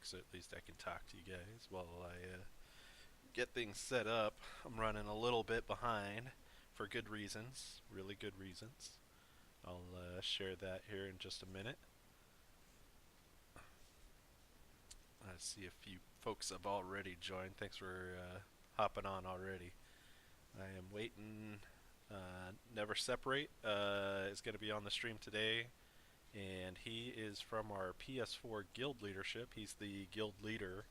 so at least I can talk to you guys while I get things set up. I'm running a little bit behind for good reasons, really good reasons. I'll share that here in just a minute. I see a few folks have already joined. Thanks for hopping on already. I am waiting. NeverSeparate is going to be on the stream today, and he is from our PS4 guild leadership. He's the guild leader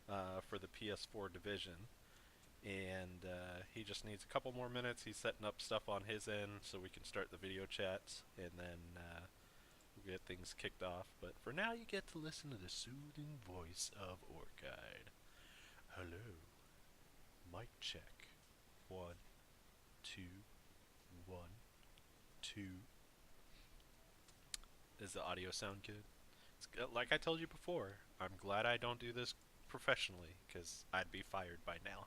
for the PS4 division, and he just needs a couple more minutes. He's setting up stuff on his end so we can start the video chats, and then we'll get things kicked off. But for now, you get to listen to the soothing voice of Orchide. Hello. Mic check. 1, 2, 1, 2. Does the audio sound good? Like I told you before, I'm glad I don't do this professionally, because I'd be fired by now.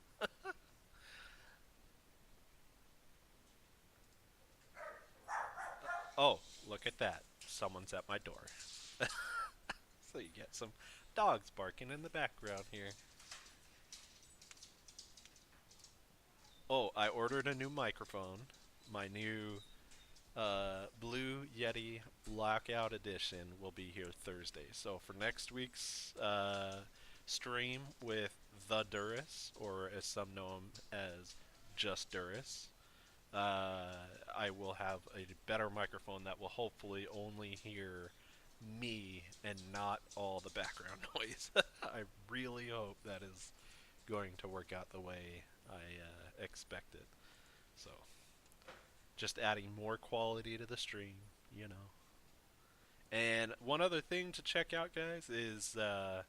Oh, look at that. Someone's at my door. So you get some dogs barking in the background here. Oh, I ordered a new microphone. My new Blue Yeti Blackout Edition will be here Thursday. So for next week's stream with the Duris, or as some know him as just Duris, I will have a better microphone that will hopefully only hear me and not all the background noise. I really hope that is going to work out the way I expected. So, just adding more quality to the stream, you know. And one other thing to check out, guys, is I'm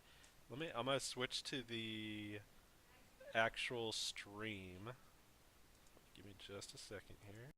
gonna switch to the actual stream. Give me just a second here.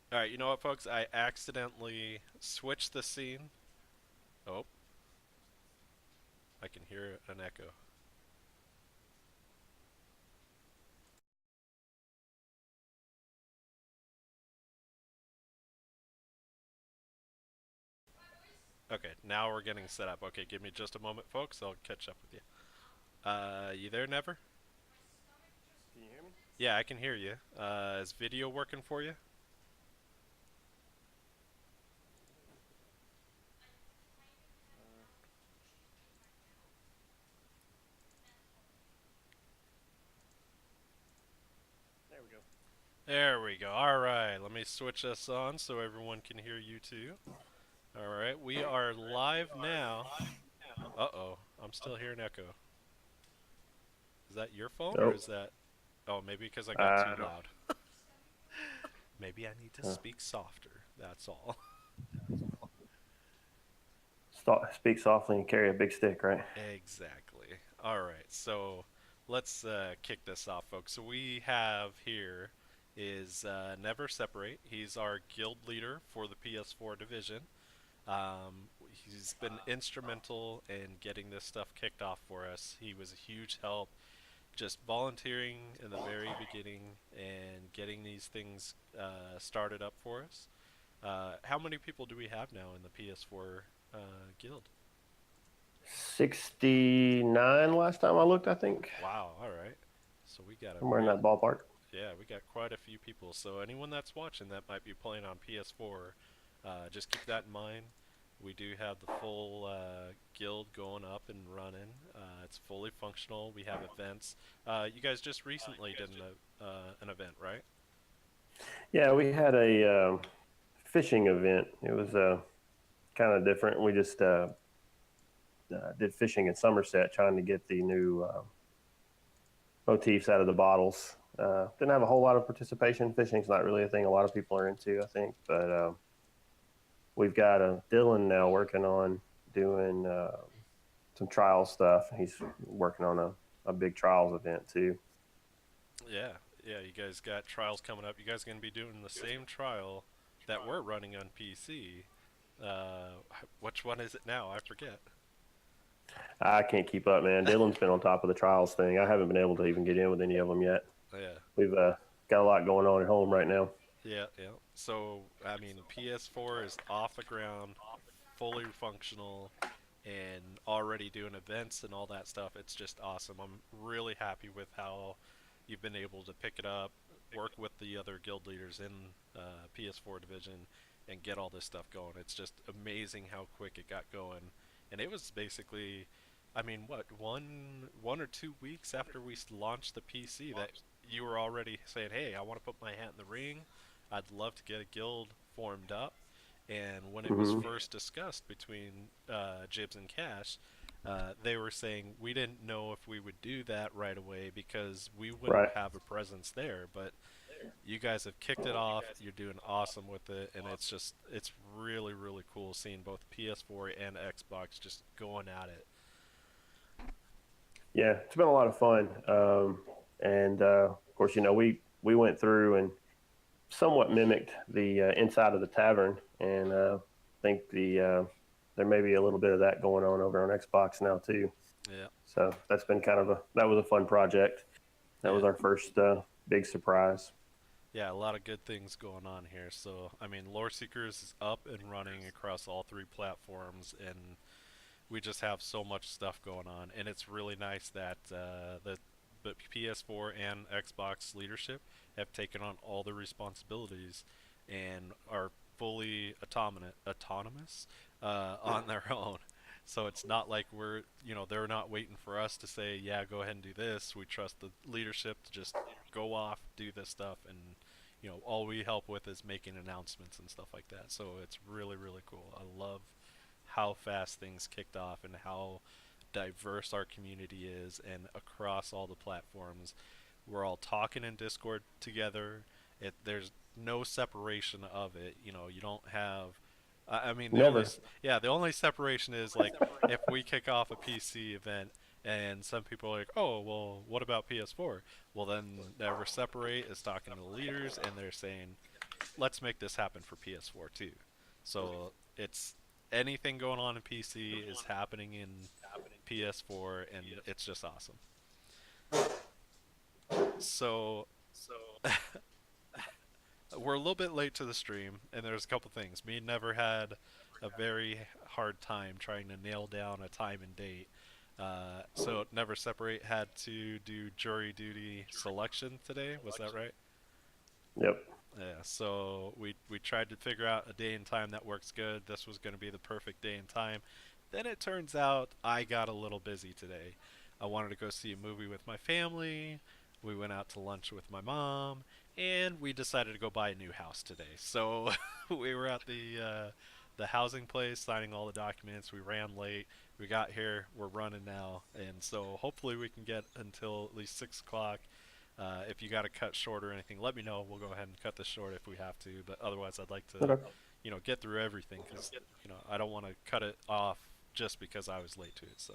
Alright, you know what, folks? I accidentally switched the scene. Oh, I can hear an echo. Okay, now we're getting set up. Okay, give me just a moment, folks. I'll catch up with you. You there, Never? Can you hear me? Yeah, I can hear you. Is video working for you? Uh, there we go. There we go. All right, let me switch us on so everyone can hear you too. All right, we are live now. Uh-oh, I'm still hearing echo. Is that your phone or Oh, is that? Oh, maybe because I got too I don't. loud. Maybe I need to Uh, speak softer. That's all. Speak softly and carry a big stick, right? Exactly. All right, so let's kick this off, folks. So we have here is NeverSeparate. He's our guild leader for the PS4 division. He's been instrumental in getting this stuff kicked off for us. He was a huge help just volunteering in the very beginning and getting these things started up for us. How many people do we have now in the PS4 guild? 69 last time I looked, I think. Wow, all right. So we got a Somewhere in real that ballpark. yeah, we got quite a few people. So anyone that's watching that might be playing on PS4, just keep that in mind. We do have the full guild going up and running. It's fully functional. We have events. You guys just recently did an event, right? Yeah, we had a fishing event. It was kind of different. We just did fishing in Somerset, trying to get the new motifs out of the bottles. Didn't have a whole lot of participation. Fishing's not really a thing a lot of people are into, I think. But we've got Dylan now working on doing some trial stuff. He's working on a big trials event too. Yeah, yeah. You guys got trials coming up. You guys gonna be doing the same trial that we're running on PC. Which one is it now? I forget. I can't keep up, man. Dylan's been on top of the trials thing. I haven't been able to even get in with any of them yet. Yeah, We've got a lot going on at home right now. yeah, yeah. So I mean, PS4 is off the ground, fully functional, and already doing events and all that stuff. It's just awesome. I'm really happy with how you've been able to pick it up, work with the other guild leaders in PS4 division, and get all this stuff going. It's just amazing how quick it got going, and it was basically, I mean, what one or 2 weeks after we launched the PC that you were already saying, "Hey, I want to put my hat in the ring. I'd love to get a guild formed up." And when it was Hmm. first discussed between Jibs and Cash, they were saying we didn't know if we would do that right away because we wouldn't Right. have a presence there. But you guys have kicked it off. You're doing awesome with it, and it's really really cool seeing both PS4 and Xbox just going at it. Yeah, it's been a lot of fun. And of course, we went through and somewhat mimicked the inside of the tavern, and think there may be a little bit of that going on over on Xbox now too. Yeah, So that's been that was a fun project. That yeah, was our first big surprise. yeah. A lot of good things going on here. So I mean, Lore Seekers is up and running across all three platforms, and we just have so much stuff going on, and it's really nice that the PS4 and Xbox leadership have taken on all the responsibilities and are fully autonomous on their own. So it's not like they're not waiting for us to say, yeah, go ahead and do this. We trust the leadership to just go off, do this stuff, and all we help with is making announcements and stuff like that. So it's really, really cool. I love how fast things kicked off and how diverse our community is, and across all the platforms we're all talking in Discord together. There's no separation of it. You don't have I mean Never. the only separation is like if we kick off a PC event and some people are like, "Oh, well, what about PS4?" Well, then Never Separate is talking to the leaders and they're saying, let's make this happen for PS4 too. So it's anything going on in PC is happening in PS4, and it's just awesome. So we're a little bit late to the stream, and there's a couple things. Me and Never had a very hard time trying to nail down a time and date. So Never Separate had to do jury duty selection today. Was that right? Yep. Yeah. So we tried to figure out a day and time that works good. This was going to be the perfect day and time. Then it turns out I got a little busy today. I wanted to go see a movie with my family. We went out to lunch with my mom, and we decided to go buy a new house today. So we were at the housing place signing all the documents. We ran late. We got here. We're running now, and so hopefully we can get until at least 6 o'clock. If you got to cut short or anything, let me know. We'll go ahead and cut this short if we have to. But otherwise, I'd like to, Okay. get through everything because I don't want to cut it off just because I was late to it. So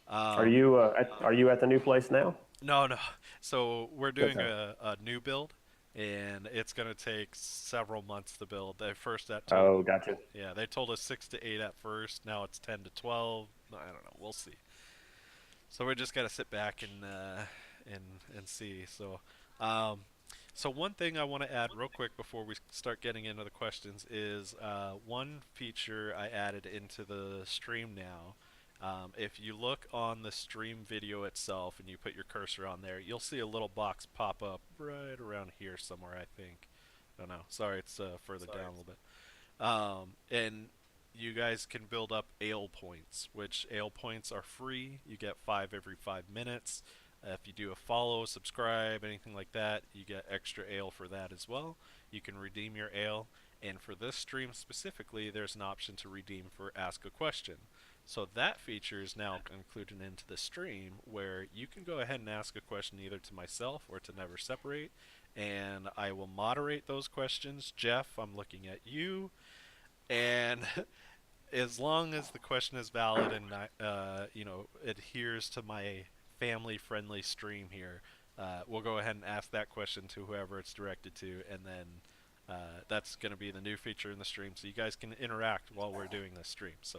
um, Are you at the new place now? no, no. So we're doing Okay. a new build, and it's gonna take several months to build. They first that told Oh, gotcha. yeah they told us 6 to 8 at first. Now it's 10 to 12. I don't know. We'll see. So we just gotta sit back and see. Um, so one thing I want to add real quick before we start getting into the questions is one feature I added into the stream now. If you look on the stream video itself and you put your cursor on there, you'll see a little box pop up right around here somewhere. I think. I don't know. Sorry, it's further down a little bit. And you guys can build up ale points, which ale points are free. You get 5 every 5 minutes. If you do a follow, subscribe, anything like that, you get extra ale for that as well. You can redeem your ale. And for this stream specifically, there's an option to redeem for Ask a Question. So that feature is now included into the stream where you can go ahead and ask a question either to myself or to Never Separate, and I will moderate those questions. Jeff, I'm looking at you. And as long as the question is valid and adheres to my family-friendly stream here, we'll go ahead and ask that question to whoever it's directed to, and then that's going to be the new feature in the stream, so you guys can interact while we're doing this stream. So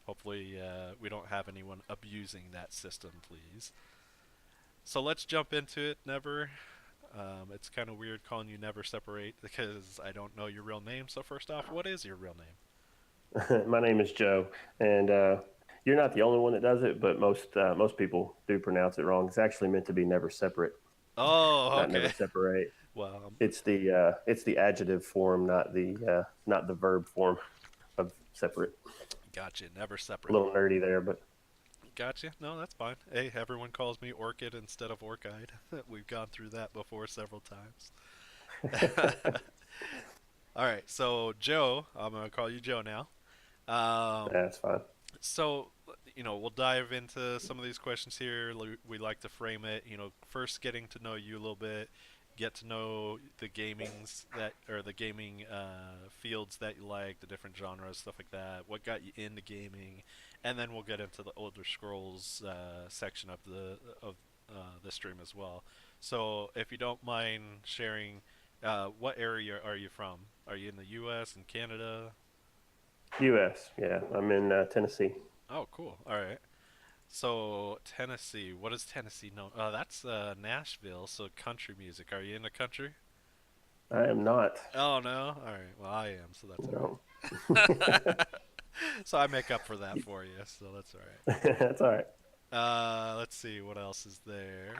hopefully we don't have anyone abusing that system, please. So let's jump into it. Never. It's kind of weird calling you Never Separate because I don't know your real name. So first off, what is your real name? My name is Joe, and you're not the only one that does it, but most people do pronounce it wrong. It's actually meant to be never separate, Oh, not never okay. separate. Well, It's the adjective form, not the verb form of separate. gotcha. Never A separate. little nerdy there, but Gotcha. No, that's fine. Hey, everyone calls me Orchid instead of Orchide. We've gone through that before several times. All right, so Joe, I'm gonna call you Joe now. Um, that's fine. so we'll dive into some of these questions here. We like to frame it, first getting to know you a little bit, get to know the gamings that or the gaming fields that you like, the different genres, stuff like that. What got you into gaming, and then we'll get into the older scrolls section of the stream as well. So if you don't mind sharing, what area are you from? Are you in the U.S. and Canada? U.S. Yeah, I'm in Tennessee. Oh, cool. All right. So Tennessee, what is Tennessee known? That's Nashville. So country music. Are you into country? I am not. Oh no. All right. Well, I am, so that's No, all right. So I make up for that for you. So that's all right. that's all right. Let's see what else is there.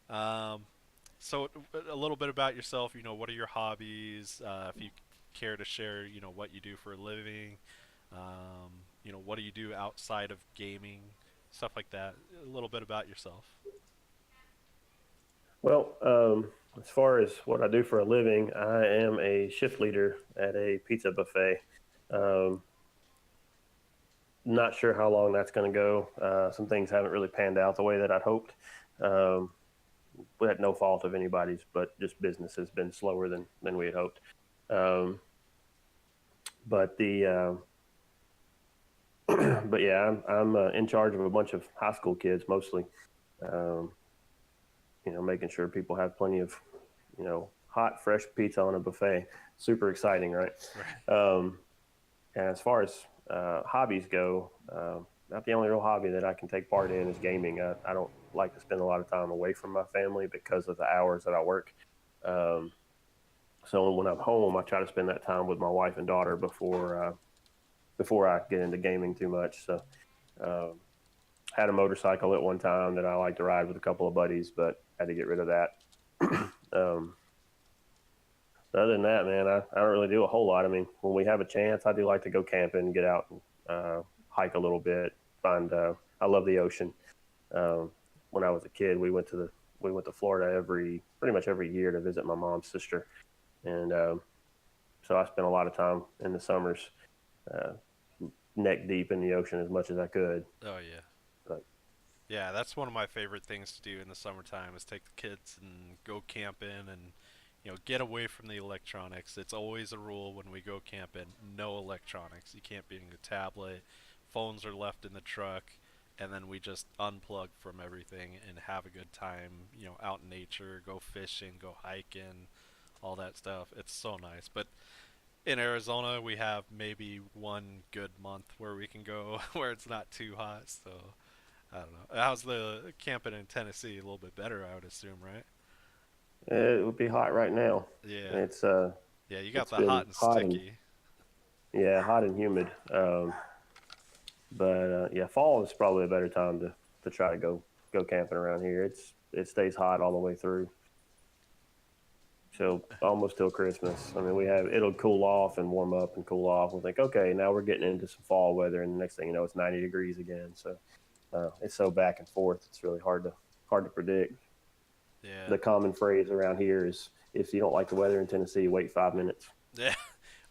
Um, so a little bit about yourself. What are your hobbies? If you care to share, what you do for a living. What do you do outside of gaming? Stuff like that. A little bit about yourself. Well, as far as what I do for a living, I am a shift leader at a pizza buffet. Um, Not sure how long that's going to go. Some things haven't really panned out the way that I'd hoped. Um, at no fault of anybody's, but just business has been slower than we had hoped. Um, but the but yeah, I'm in charge of a bunch of high school kids mostly. Um, making sure people have plenty of hot fresh pizza on a buffet. Super exciting, right? Right. Um, and as far as hobbies go, not the only real hobby that I can take part in is gaming. I don't like to spend a lot of time away from my family because of the hours that I work. Um, so when I'm home, I try to spend that time with my wife and daughter before I get into gaming too much. So um, had a motorcycle at one time that I like to ride with a couple of buddies, but had to get rid of that. um, Other than that, man, I don't really do a whole lot. I mean, when we have a chance, I do like to go camping, get out and hike a little bit. Find I love the ocean. Um, when I was a kid, we went to Florida every pretty much every year to visit my mom's sister, and so I spent a lot of time in the summers, uh, neck deep in the ocean as much as I could. Oh yeah. But Yeah, that's one of my favorite things to do in the summertime is take the kids and go camping and get away from the electronics. It's always a rule when we go camping, no electronics. You can't bring a tablet. Phones are left in the truck and then we just unplug from everything and have a good time, out in nature, go fishing, go hiking, all that stuff. It's so nice. But in Arizona, we have maybe one good month where we can go where it's not too hot, so I don't know. How's the camping in Tennessee? A little bit better, I would assume, right? it would be hot right now. Yeah. It's Yeah, you got it's the hot been and hot and sticky. yeah, hot and humid. But yeah, fall is probably a better time to try to go camping around here. It stays hot all the way through till almost till Christmas. I mean, we have it'll cool off and warm up and cool off. We'll think, okay, now we're getting into some fall weather, and the next thing you know, it's 90 degrees again. So it's so back and forth. It's really hard to predict. Yeah. The common phrase around here is, if you don't like the weather in Tennessee, wait 5 minutes. Yeah.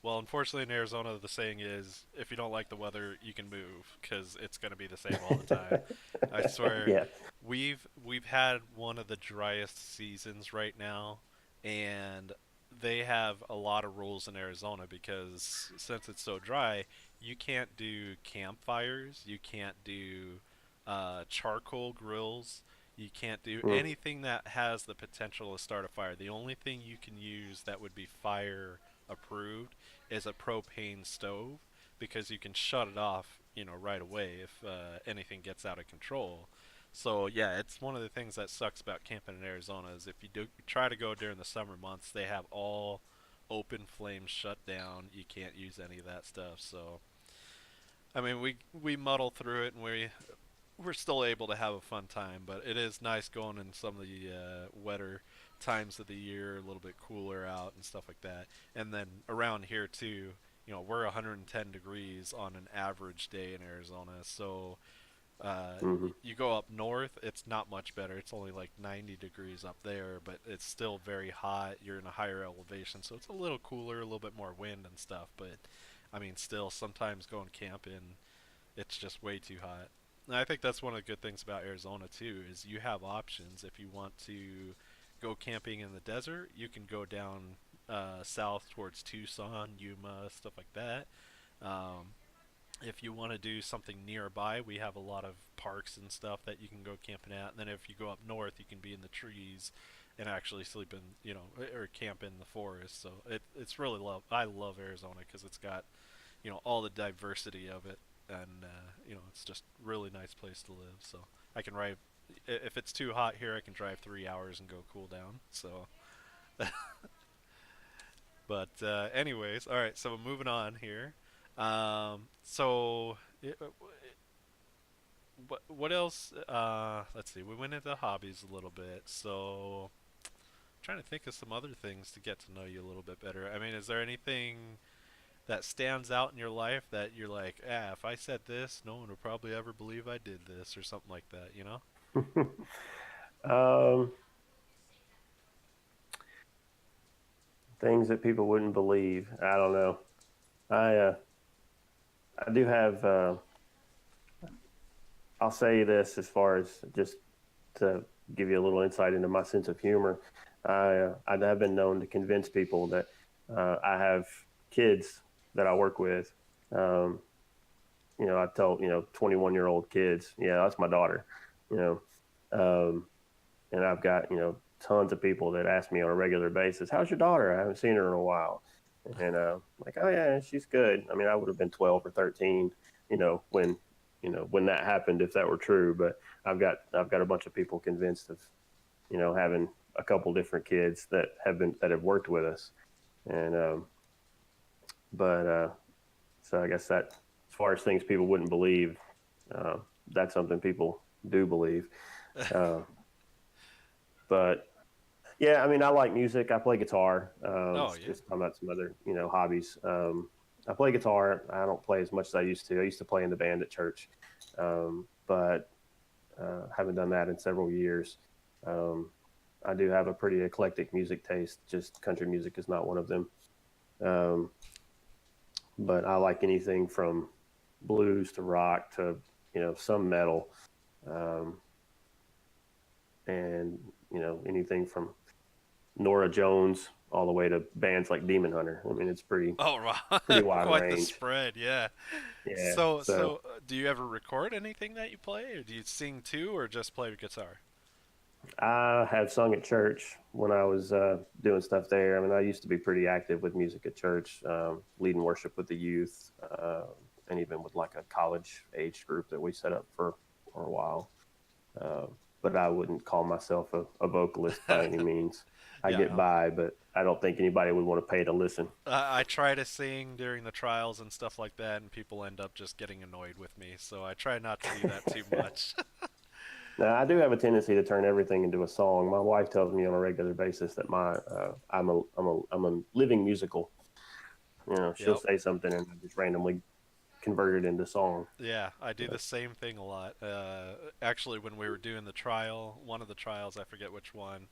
Well, unfortunately, in Arizona, the saying is if you don't like the weather, you can move because it's going to be the same all the time. I swear, Yeah. we've had one of the driest seasons right now, and they have a lot of rules in Arizona because since it's so dry, you can't do campfires, you can't do charcoal grills, you can't do Mm, anything that has the potential to start a fire. The only thing you can use that would be fire approved is a propane stove because you can shut it off, right away if anything gets out of control. So yeah, it's one of the things that sucks about camping in Arizona is if you do try to go during the summer months, they have all open flames shut down. You can't use any of that stuff. So I mean, we muddle through it and we're still able to have a fun time, but it is nice going in some of the wetter times of the year, a little bit cooler out and stuff like that. And then around here too, we're 110 degrees on an average day in Arizona. So hmm you go up north, it's not much better. It's only like 90 degrees up there, but it's still very hot. You're in a higher elevation, so it's a little cooler, a little bit more wind and stuff. But I mean, still, sometimes going camping, it's just way too hot. And I think that's one of the good things about Arizona too is you have options. If you want to go camping in the desert, you can go down south towards Tucson, Yuma, stuff like that. Um, if you want to do something nearby, we have a lot of parks and stuff that you can go camping at. And then if you go up north, you can be in the trees and actually sleep in, or camp in the forest. So it's really love. I love Arizona because it's got, all the diversity of it, and it's just really nice place to live. So I can drive. If it's too hot here, I can drive 3 hours and go cool down. So, but anyways, all right. So moving on here. So what else? Let's see. We went into hobbies a little bit. So I'm trying to think of some other things to get to know you a little bit better. I mean, is there anything that stands out in your life that you're like, if I said this, no one would probably ever believe I did this or something like that, you know? um, Things that people wouldn't believe. I don't know. I uh, I do have. I'll say this as far as just to give you a little insight into my sense of humor. I have been known to convince people that I have kids that I work with. Um, I tell 21-year-old kids, yeah, that's my daughter. You know, um, and I've got tons of people that ask me on a regular basis, "How's your daughter? I haven't seen her in a while." And like, "Oh yeah, she's good." I mean, I would have been 12 or 13, when when that happened, if that were true. But I've got a bunch of people convinced of having a couple different kids that have worked with us, and but so I guess far as things people wouldn't believe, uh, that's something people do believe. Uh, but yeah, I mean, I like music. I play guitar. Oh yeah. Just talking about some other, hobbies. I play guitar. I don't play as much as I used to. I used to play in the band at church, but haven't done that in several years. Um, I do have a pretty eclectic music taste. Just country music is not one of them. Um, but I like anything from blues to rock to some metal, um, and anything from Nora Jones all the way to bands like Demon Hunter. I mean, it's Oh, pretty right. wide Quite the range. spread. Yeah. Yeah. So, do you ever record anything that you play, or do you sing too, or just play the guitar? I have sung at church when I was doing stuff there. I mean, I used to be pretty active with music at church, leading worship with the youth, and even with like a college age group that we set up for a while. Uh, but I wouldn't call myself a vocalist by any means. I Yeah, get by, but I don't think anybody would want to pay to listen. I try to sing during the trials and stuff like that, and people end up just getting annoyed with me. So I try not to do that too much. Now, I do have a tendency to turn everything into a song. My wife tells me on a regular basis that I'm a living musical. She'll Yep. say something and I just randomly convert it into song. Yeah, I do the But, same thing a lot. Actually, when we were doing the trial, one of the trials, I forget which one,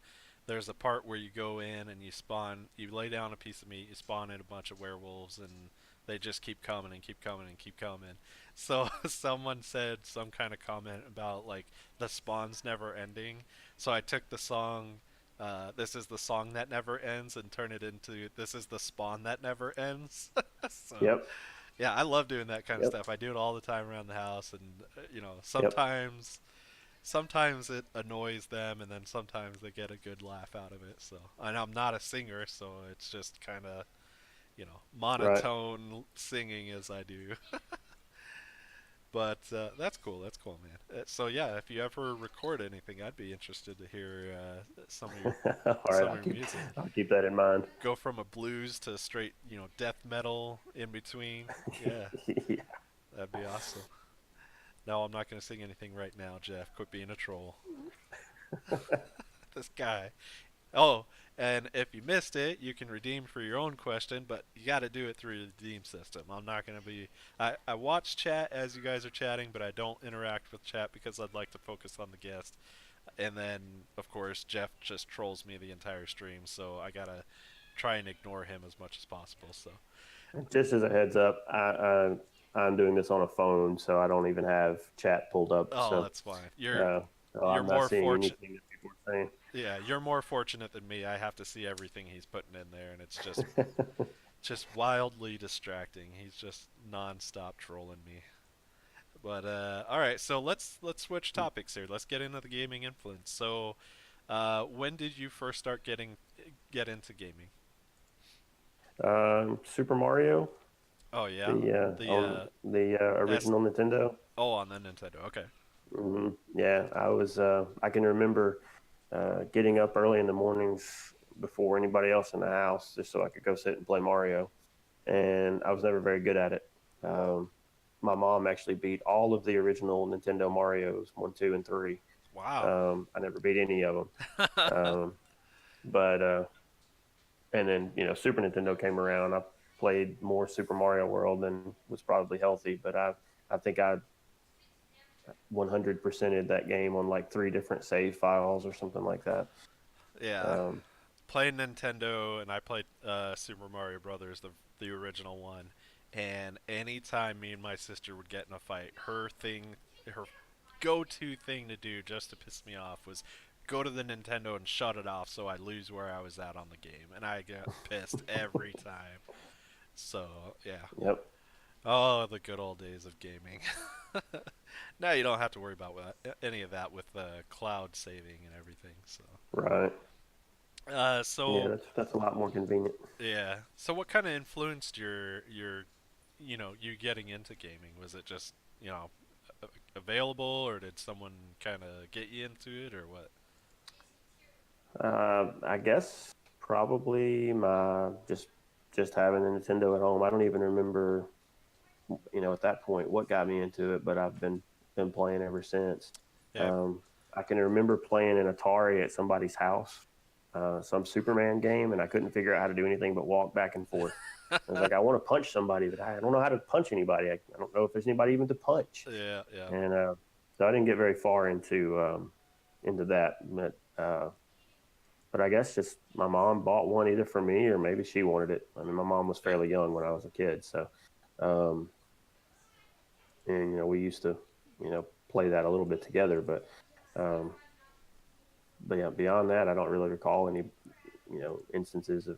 there's a part where you go in and you lay down a piece of meat, you spawn in a bunch of werewolves, and they just keep coming and keep coming and keep coming. So someone said some kind of comment about like the spawns never ending. So I took the song, "This is the song that never ends," and turn it into "This is the spawn that never ends." So yep, yeah, I love doing that kind of yep, stuff. I do it all the time around the house, and yep. sometimes it annoys them, and then sometimes they get a good laugh out of it. So, and I'm not a singer, so it's just kind of Right. monotone singing as I do. But that's cool. That's cool, man. So yeah, if you ever record anything, I'd be interested to hear All right, some of your music. I'll keep that in mind. Go from a blues to straight, death metal in between. Yeah, Yeah. that'd be awesome. No, I'm not going to sing anything right now, Jeff. Quit being a troll. This guy. Oh, and if you missed it, you can redeem for your own question, but you got to do it through the redeem system. I'm not going to be. I watch chat as you guys are chatting, but I don't interact with chat because I'd like to focus on the guest. And then, of course, Jeff just trolls me the entire stream, so I got to try and ignore him as much as possible. So, Just as a heads up, I'm doing this on a phone, so I don't even have chat pulled up. oh, that's fine. Uh, so You're I'm not more seeing fortunate. anything that people are Yeah, you're more fortunate than me. I have to see everything he's putting in there, and it's saying. just wildly distracting. He's just nonstop trolling me. But all right, so let's switch topics here. Let's get into the gaming influence. So, when did you first start get into gaming? Super Mario, Oh yeah, the the on the S. original Nintendo. Oh, on the Nintendo. Okay. Yeah, I was. I can remember getting up early in the mornings before anybody else in the house, just so I could go sit and play Mario. And I was never very good at it. Um, my mom actually beat all of the original Nintendo Mario's 1, 2, and 3. Wow. I never beat any of them. Um, but and then Super Nintendo came around. I played more Super Mario World than was probably healthy, but I think I 100%ed that game on like 3 different save files or something like that. Yeah. Um, Played Nintendo, and I played Super Mario Brothers, the original one. And anytime me and my sister would get in a fight, her go-to thing to do just to piss me off was go to the Nintendo and shut it off so I lose where I was at on the game, and I get pissed every time. So yeah. yep, Oh, the good old days of gaming. Now you don't have to worry about any of that with cloud saving and everything. So, right. uh, Yeah, so that's a lot more convenient. yeah. So what kind of influenced you getting into gaming? Was it just available, or did someone kind of get you into it, or what? I guess probably my just having a Nintendo at home. I don't even remember. at that point what got me into it, but I've been playing ever since. Yeah. Um, I can remember playing an Atari at somebody's house, some Superman game, and I couldn't figure out how to do anything but walk back and forth. I was like, I want to punch somebody, but I don't know how to punch anybody. I don't know if there's anybody even to punch. Yeah, yeah, And so I didn't get very far into that. But I guess just my mom bought one either for me or maybe she wanted it. I mean, my mom was yeah. fairly young when I was a kid, so um, and we used to play that a little bit together. Um, but yeah, beyond that, I don't really recall any instances of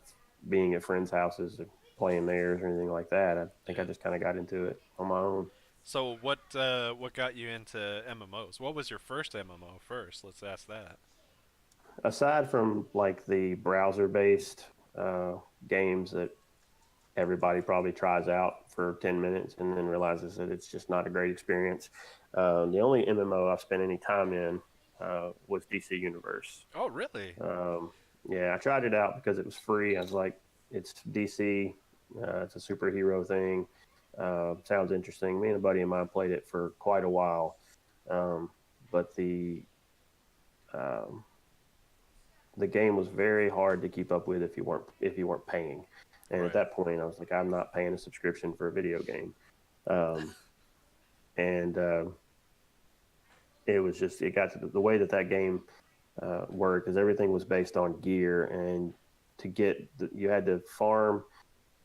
being at friends' houses or playing theirs or anything like that. I think I Yeah. just kind of got into it on my own. So what got you into MMOs? What was your first MMO first? Let's ask that. Aside from like the browser-based games that everybody probably tries out for 10 minutes and then realizes that it's just not a great experience. The only MMO I've spent any time in was DC Universe. Oh, really? Um, yeah, I tried it out because it was free. I was like, it's DC, it's a superhero thing. Sounds interesting. Me and a buddy of mine played it for quite a while, um, but um, the game was very hard to keep up with if you weren't paying. And at Right. that point, I was like, I'm not paying a subscription for a video game. Um, and it got to the way that game worked is everything was based on gear, and you had to farm.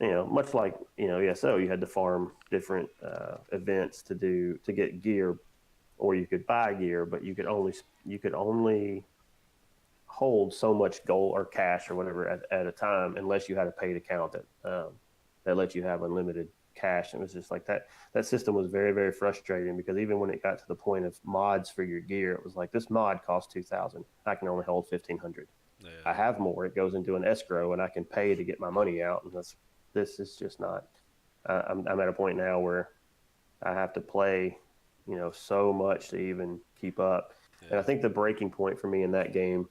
Much like ESO, you had to farm different events to get gear, or you could buy gear, but you could only hold so much gold or cash or whatever at a time, unless you had a paid account that let you have unlimited cash. And it was just like that system was very, very frustrating, because even when it got to the point of mods for your gear, it was like, this mod costs 2,000. I can only hold 1,500. I Yeah. have more. It goes into an escrow and I can pay to get my money out. And this is just not. I'm at a point now where I have to play, so much to even keep up. And I Yeah. think the breaking point for me in that game.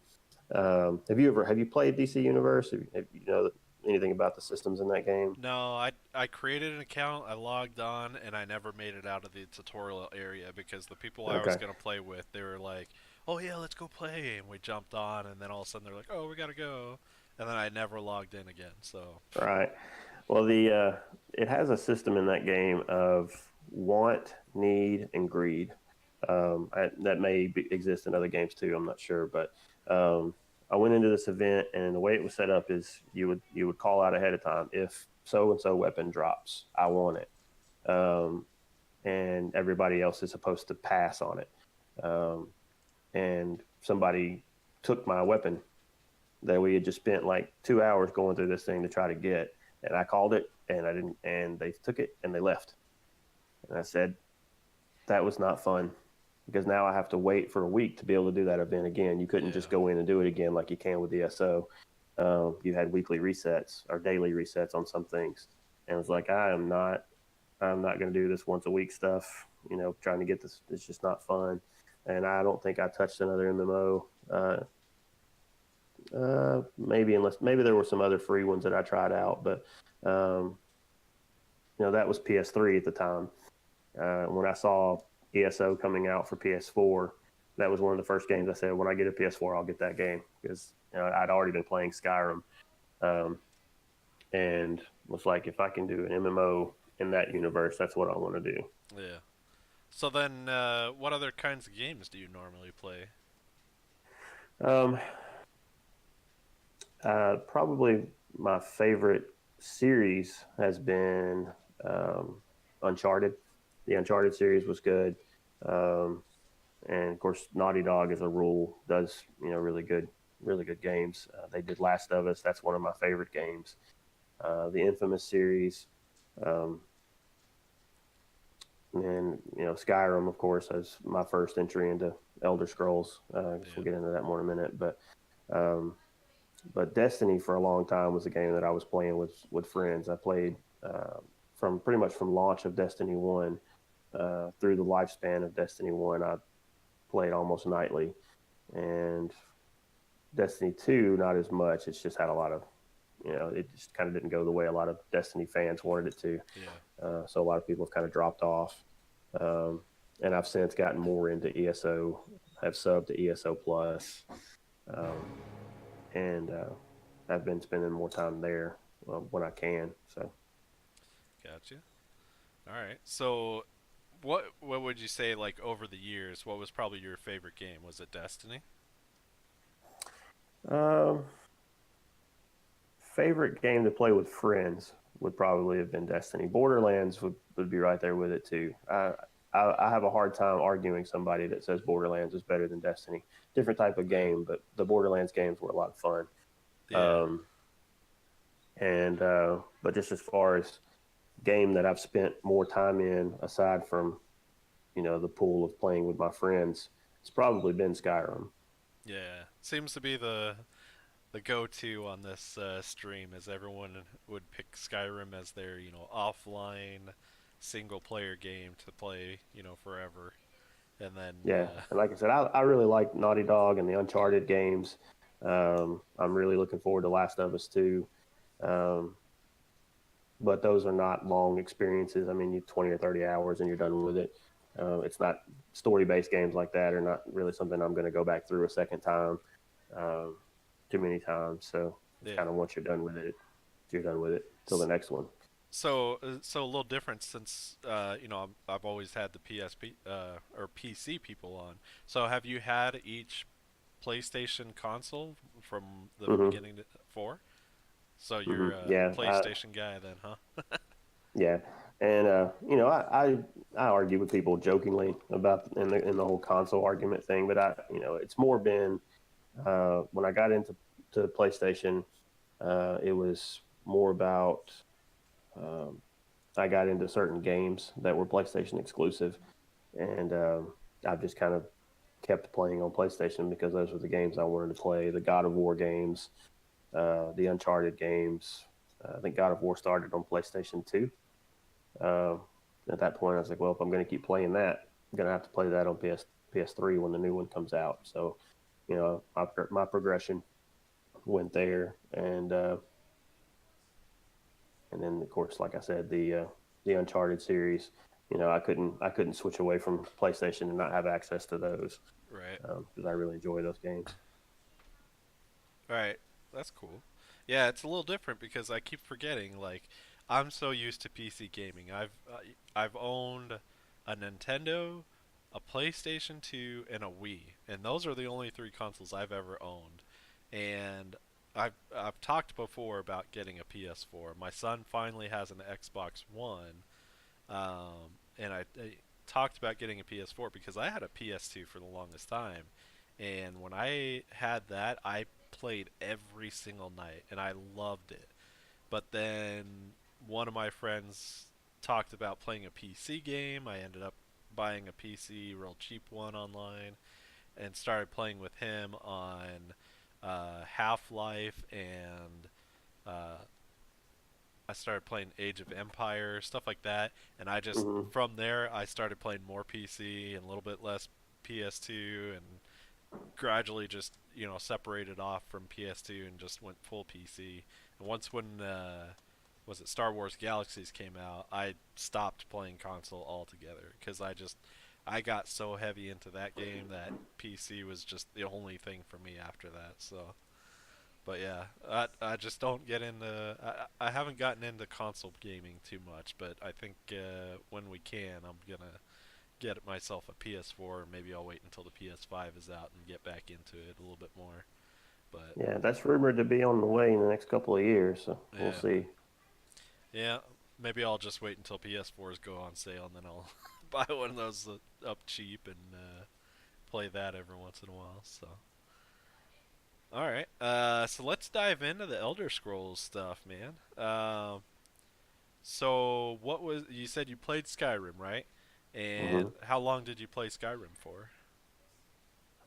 Have you played DC Universe? Have you know anything about the systems in that game? No, I created an account, I logged on, and I never made it out of the tutorial area because the people I was Okay, gonna play with, they were like, "Oh yeah, let's go play," and we jumped on, and then all of a sudden they're like, "Oh, we gotta go," and then I never logged in again. So, all right. Well, the it has a system in that game of want, need, and greed. That exist in other games too. I'm not sure, but I went into this event, and the way it was set up is you would call out ahead of time, if so and so weapon drops, I want it, and everybody else is supposed to pass on it. Um, and somebody took my weapon that we had just spent like 2 hours going through this thing to try to get, and I called it, and I didn't, and they took it and they left. And I said, that was not fun, because now I have to wait for a week to be able to do that event again. You couldn't just yeah, go in and do it again like you can with the SO. You had weekly resets or daily resets on some things, and it was like, I'm not going to do this once a week stuff. Trying to get this, it's just not fun. And I don't think I touched another MMO. Maybe there were some other free ones that I tried out, but um, that was PS3 at the time. When I saw ESO coming out for PS4, that was one of the first games I said, when I get a PS4, I'll get that game, because I'd already been playing Skyrim, um, and was like, if I can do an MMO in that universe, that's what I want to do. yeah. So then, what other kinds of games do you normally play? Um, Probably my favorite series has been um, Uncharted. The Uncharted series was good, um, and of course, Naughty Dog, as a rule, does really good games. They did Last of Us. That's one of my favorite games. The Infamous series, um, and Skyrim, of course, as my first entry into Elder Scrolls. I guess Yeah, we'll get into that more in a minute, um, but Destiny for a long time was a game that I was playing with friends. I played from pretty much from launch of Destiny One through the lifespan of Destiny One. I played almost nightly, and Destiny Two not as much. It's just had a lot of it just kind of didn't go the way a lot of Destiny fans wanted it to. Yeah. So a lot of people have kind of dropped off. Um, and I've since gotten more into ESO, have subbed to ESO Plus, um, and I've been spending more time there when I can. So Gotcha. All right. So, what would you say like over the years? What was probably your favorite game? Was it Destiny? um, favorite game to play with friends would probably have been Destiny. Borderlands would be right there with it too. I have a hard time arguing somebody that says Borderlands is better than Destiny. Different type of Yeah. game, but the Borderlands games were a lot of fun. Yeah. Um, and but just as far as game that I've spent more time in, aside from the pool of playing with my friends, it's probably been Skyrim. Yeah. Seems to be the go-to on this stream, as everyone would pick Skyrim as their offline single-player game to play forever, and then Yeah, and like I said, I really like Naughty Dog and the Uncharted games. I'm really looking forward to Last of Us too. Um, but those are not long experiences. I mean, you 20 or 30 hours and you're done with it. It's not story based games like that are not really something I'm going to go back through a second time um, too many times. So it's yeah. kind of once you're done with it, you're done with it till the next one. So a little different since I've always had the PSP or PC people on. So have you had each PlayStation console from the Hmm. beginning to four? So you're a Yeah, PlayStation guy then, huh? yeah, and I argue with people jokingly about in the whole console argument thing, but it's more been when I got into to PlayStation, it was more about um, I got into certain games that were PlayStation exclusive, and I've just kind of kept playing on PlayStation because those were the games I wanted to play. The God of War games, the Uncharted games. I think God of War started on PlayStation 2. Um, at that point, I was like, well, if I'm going to keep playing that, I'm going to have to play that on PS3 when the new one comes out. So, my progression went there, and then of course, like I said, the Uncharted series. I couldn't switch away from PlayStation and not have access to those Right. because I really enjoy those games. All right. That's cool. Yeah, it's a little different because I keep forgetting. Like, I'm so used to PC gaming. I've owned a Nintendo, a PlayStation 2, and a Wii, and those are the only three consoles I've ever owned. And I've talked before about getting a PS4. My son finally has an Xbox One, and I talked about getting a PS4 because I had a PS2 for the longest time, and when I had that, I played every single night, and I loved it. But then one of my friends talked about playing a PC game. I ended up buying a PC, real cheap one online, and started playing with him on Half Life and uh, I started playing Age of Empire, stuff like that, and I just Hmm. from there I started playing more PC and a little bit less PS2, and gradually just separated off from PS2 and just went full PC. And once when was it Star Wars Galaxies came out, I stopped playing console altogether because I got so heavy into that game that PC was just the only thing for me after that. So but yeah, I just don't get into. I haven't gotten into console gaming too much, but I think when we can, I'm gonna get myself a PS4. Maybe I'll wait until the PS5 is out and get back into it a little bit more. But Yeah, that's rumored to be on the way in the next couple of years. So we'll yeah, see. yeah, maybe I'll just wait until PS4s go on sale and then I'll buy one of those up cheap and play that every once in a while. So. All right, so let's dive into the Elder Scrolls stuff, man. So, what was you said you played Skyrim, right? And Hmm. how long did you play Skyrim for?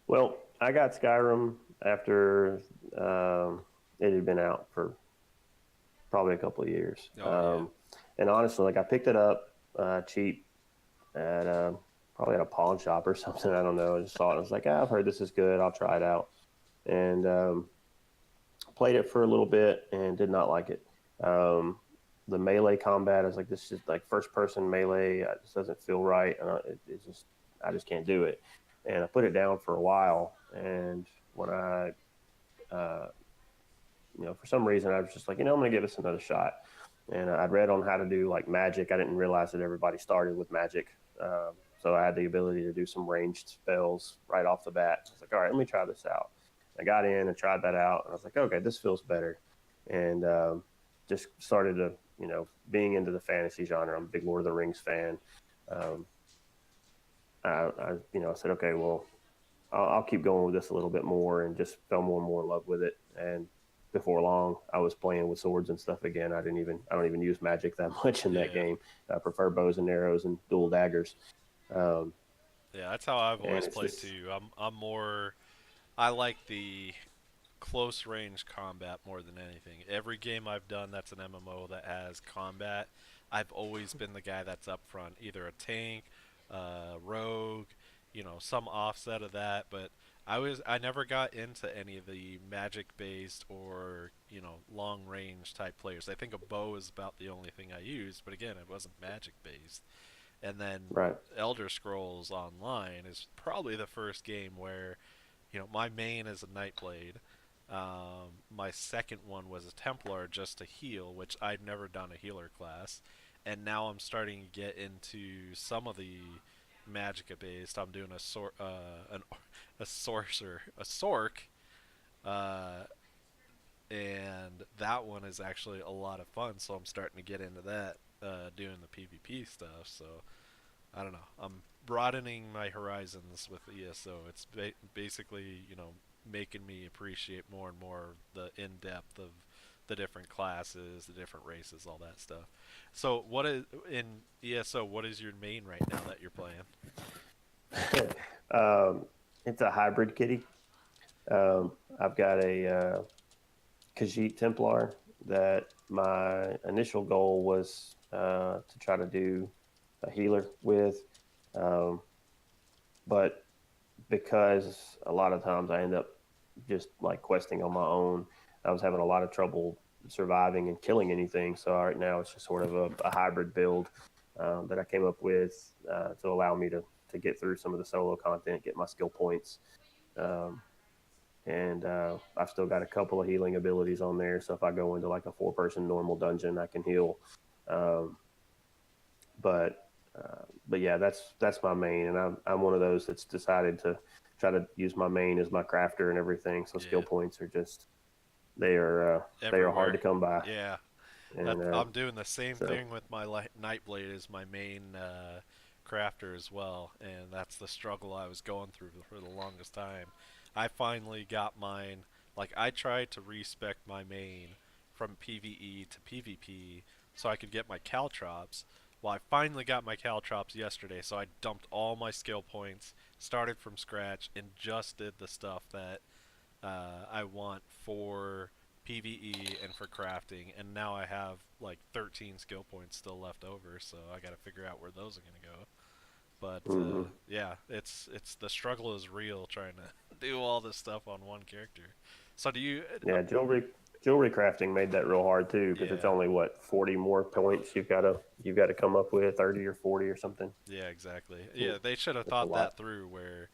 Well, I got Skyrim after it had been out for probably a couple of years. Oh yeah. And honestly, like I picked it up cheap at probably at a pawn shop or something. I don't know. I just saw it. I was like, I've heard this is good. I'll try it out. And Played it for a little bit and did not like it. Um, the melee combat is like this is like first person melee. It just doesn't feel right, and it's just I just can't do it. And I put it down for a while, and when I uh, for some reason I was just like, I'm gonna give this another shot. And I'd read on how to do like magic. I didn't realize that everybody started with magic. So I had the ability to do some ranged spells right off the bat. I was like, all right, let me try this out. I got in and tried that out, and I was like, okay, this feels better. And just started to, being into the fantasy genre. I'm a big Lord of the Rings fan. Um, I said, okay, well, I'll keep going with this a little bit more, and just fell more and more in love with it. And before long, I was playing with swords and stuff again. I don't even use magic that much in that Yeah. game. I prefer bows and arrows and dual daggers. Um, Yeah, that's how I've and always it's played just too. I'm more I like the close range combat more than anything. Every game I've done that's an MMO that has combat, I've always been the guy that's up front, either a tank, rogue, some offset of that. But I never got into any of the magic based or long range type players. I think a bow is about the only thing I used, but again, it wasn't magic based. And then right. Elder Scrolls Online is probably the first game where my main is a Nightblade. My second one was a Templar just to heal, which I'd never done a healer class, and now I'm starting to get into some of the Magicka based. I'm doing a sorcerer, a Sork, uh, and that one is actually a lot of fun. So I'm starting to get into that, doing the PvP stuff. So I don't know. I'm broadening my horizons with ESO. It's basically, making me appreciate more and more the in depth of the different classes, the different races, all that stuff. So, what is in ESO? What is your main right now that you're playing? um, it's a hybrid kitty. I've got a Khajiit Templar that my initial goal was to try to do a healer with. Um, but because a lot of times I end up just like questing on my own, I was having a lot of trouble surviving and killing anything. So right now it's just sort of a hybrid build that I came up with to allow me to get through some of the solo content, get my skill points. Um, and I've still got a couple of healing abilities on there. So if I go into like a 4-person normal dungeon, I can heal. Um, but but yeah, that's my main, and I'm one of those that's decided to try to use my main as my crafter and everything. So skill Yeah, points are just they are hard everywhere. to come by, Yeah, and I'm doing the same so thing with my Nightblade as my main crafter as well, and that's the struggle I was going through for the longest time. I finally got mine. Like I tried to respec my main from PvE to PvP so I could get my caltrops. Well, I finally got my caltrops yesterday, so I dumped all my skill points, started from scratch, and just did the stuff that I want for PVE and for crafting, and now I have like 13 skill points still left over, so I got to figure out where those are gonna go. But hmm yeah, it's the struggle is real trying to do all this stuff on one character. So do you? yeah, jewelry crafting made that real hard too because it's Yeah, only what 40 more points you've got to come up with 30 or 40 or something. yeah, exactly. Mm, Yeah, they should have it's a thought lot. that through. Where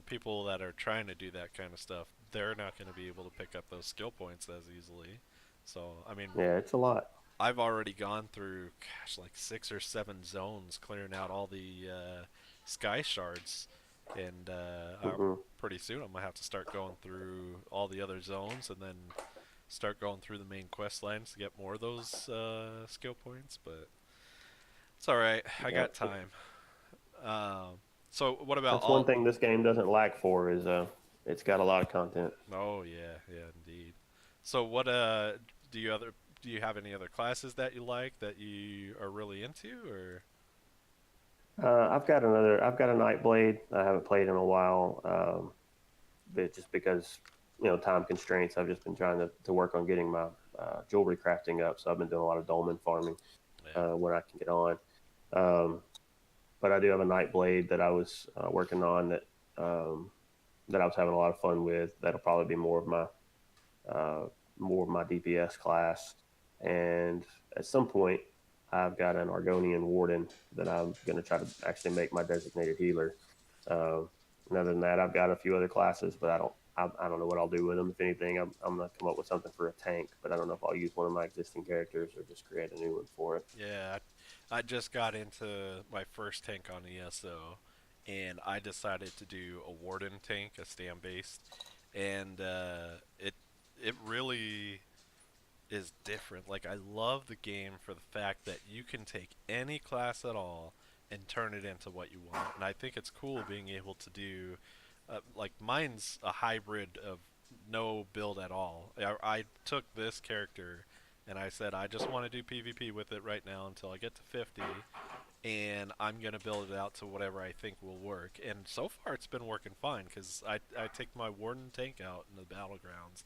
people that are trying to do that kind of stuff, they're not going to be able to pick up those skill points as easily. So I mean, Yeah, it's a lot. I've already gone through, gosh, like 6 or 7 zones, clearing out all the sky shards, and hmm pretty soon I'm gonna have to start going through all the other zones, and then start going through the main quest lines to get more of those skill points. But it's all right, I Yeah, got time. Um, so what about that's one all? thing this game doesn't lack for is it's got a lot of content. Oh yeah, yeah, indeed. So what do you other do you have any other classes that you like that you are really into, or? I've got a Nightblade. I haven't played in a while, but just because time constraints, I've just been trying to work on getting my jewelry crafting up. So I've been doing a lot of dolmen farming Yeah. when I can get on. Um, but I do have a Nightblade that I was working on um, that I was having a lot of fun with. That'll probably be more of my uh, more of my DPS class. And at some point, I've got an Argonian Warden that I'm going to try to actually make my designated healer. Um, and other than that, I've got a few other classes, but I don't know what I'll do with them. If anything, I'm going to come up with something for a tank, but I don't know if I'll use one of my existing characters or just create a new one for it. Yeah, I just got into my first tank on ESO, and I decided to do a Warden tank, a stand based, and it really is different. Like I love the game for the fact that you can take any class at all and turn it into what you want. And I think it's cool being able to do like mine's a hybrid of no build at all. I took this character and I said I just want to do PvP with it right now until I get to 50 and I'm gonna build it out to whatever I think will work. And so far, it's been working fine because I take my Warden tank out in the battlegrounds,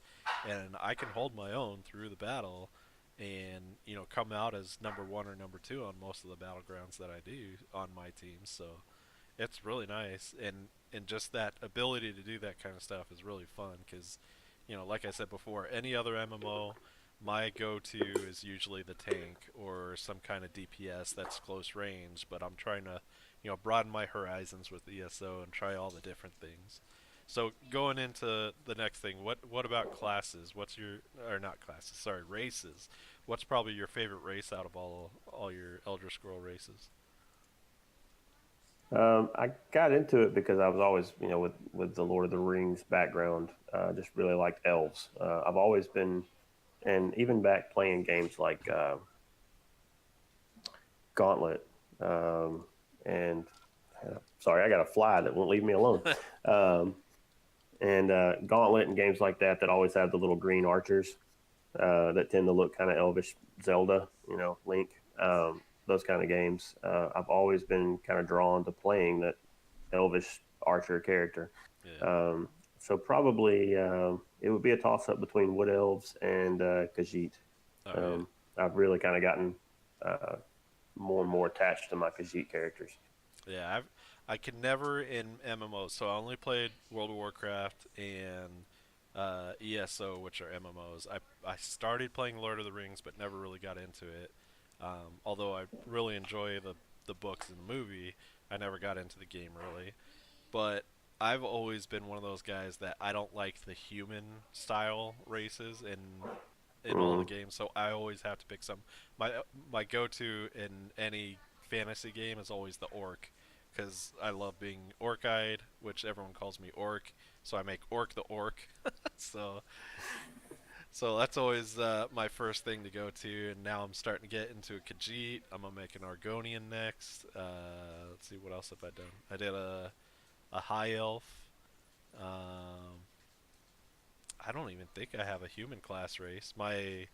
and I can hold my own through the battle, and come out as number one or number two on most of the battlegrounds that I do on my team. So it's really nice, and just that ability to do that kind of stuff is really fun because, like I said before, any other MMO, my go-to is usually the tank or some kind of DPS that's close range. But I'm trying to, broaden my horizons with ESO and try all the different things. So going into the next thing, what about classes? What's your or not classes? Sorry, races. What's probably your favorite race out of all your Elder Scroll races? I got into it because I was always, with the Lord of the Rings background, just really liked elves. I've always been, and even back playing games like Gauntlet, and sorry, I got a fly that won't leave me alone. Um, and Gauntlet and games like that always have the little green archers that tend to look kind of elvish, Zelda, Link, those kind of games. I've always been kind of drawn to playing that elvish archer character. Yeah. So probably it would be a toss up between wood elves and Khajiit. Oh yeah. Um, I've really kind of gotten uh, more and more attached to my Khajiit characters. Yeah, I could never in MMOs. So I only played World of Warcraft and ESO, which are MMOs. I started playing Lord of the Rings, but never really got into it. Although I really enjoy the books and the movie, I never got into the game really. But I've always been one of those guys that I don't like the human style races in all the Mm. games, so I always have to pick some. My my go-to in any fantasy game is always the orc, because I love being orc-eyed, which everyone calls me orc. So I make orc the orc. so so that's always my first thing to go to, and now I'm starting to get into a Khajiit. I'm gonna make an Argonian next. Let's see, what else have I done? I did a high elf. Um, I don't even think I have a human class race. My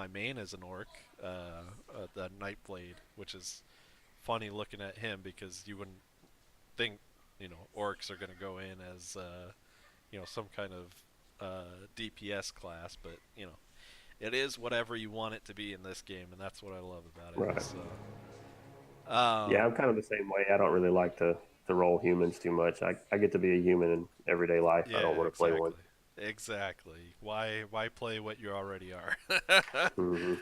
main is an orc, the Nightblade, which is funny looking at him because you wouldn't think orcs are going to go in as some kind of DPS class, but it is whatever you want it to be in this game, and that's what I love about it. Right. So, Yeah, um, I'm kind of the same way. I don't really like to roll humans too much. I get to be a human in everyday life. I don't yeah, want to play one. exactly, exactly. Why play what you already are? Hmm.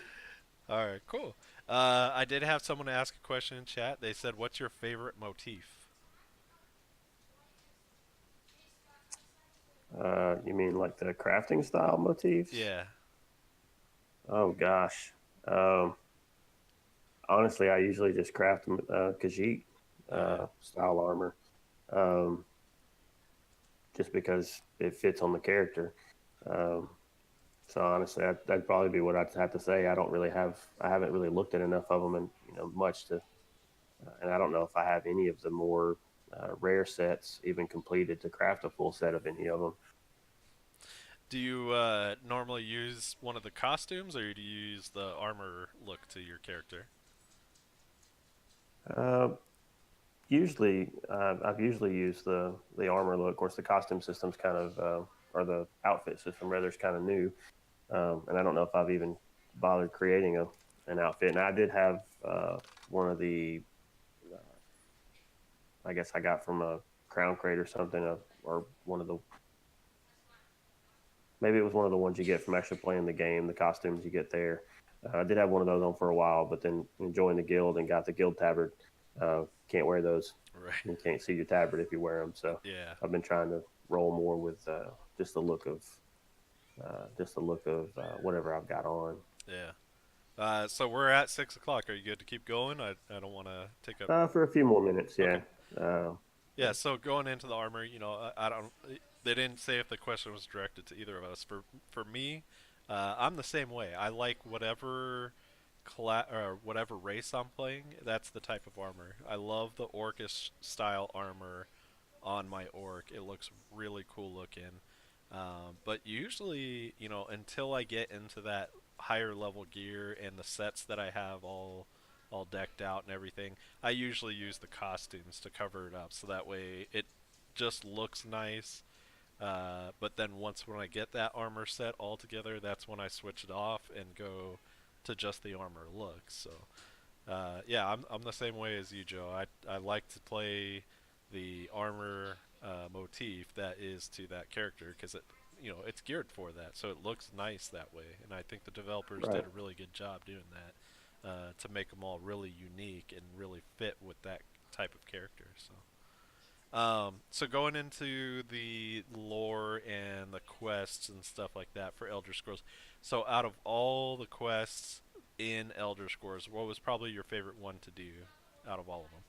All right, cool. I did have someone ask a question in chat. They said, "What's your favorite motif?" You mean like the crafting style motifs? Yeah, Oh gosh. Um, Honestly, I usually just craft Khajiit oh yeah, style armor, um, just because it fits on the character. Um, so honestly, that'd probably be what I'd have to say. I haven't really looked at enough of them and much to, and I don't know if I have any of the more rare sets even completed to craft a full set of any of them. Do you normally use one of the costumes, or do you use the armor look to your character? Uh, I've usually used the armor look. Of course, the costume system's kind of or the outfit system rather is kind of new, and I don't know if I've even bothered creating an outfit. And I did have one of the, I guess I got from a Crown Crate or something, or one of the Maybe it was one of the ones you get from actually playing the game, the costumes you get there. I did have one of those on for a while, but then joined the guild and got the guild tabard. Can't wear those. Right. You can't see your tabard if you wear them. So Yeah. I've been trying to roll more with just the look of whatever I've got on. Yeah. So we're at 6 o'clock. Are you good to keep going? I don't want to take up. For a few more minutes, Okay. yeah. Uh, Yeah. So going into the armor, I don't. They didn't say if the question was directed to either of us. For me, I'm the same way. I like whatever or whatever race I'm playing. That's the type of armor. I love the orcish style armor on my orc. It looks really cool looking. But usually, until I get into that higher level gear and the sets that I have all decked out and everything, I usually use the costumes to cover it up so that way it just looks nice. But then once when I get that armor set all together, that's when I switch it off and go to just the armor look. So yeah, I'm the same way as you, Joe. I like to play the armor motif that is to that character because it's geared for that, so it looks nice that way. And I think the developers did right. a really good job doing that to make them all really unique and really fit with that type of character. So going into the lore and the quests and stuff like that for Elder Scrolls. So out of all the quests in Elder Scrolls, what was probably your favorite one to do out of all of them?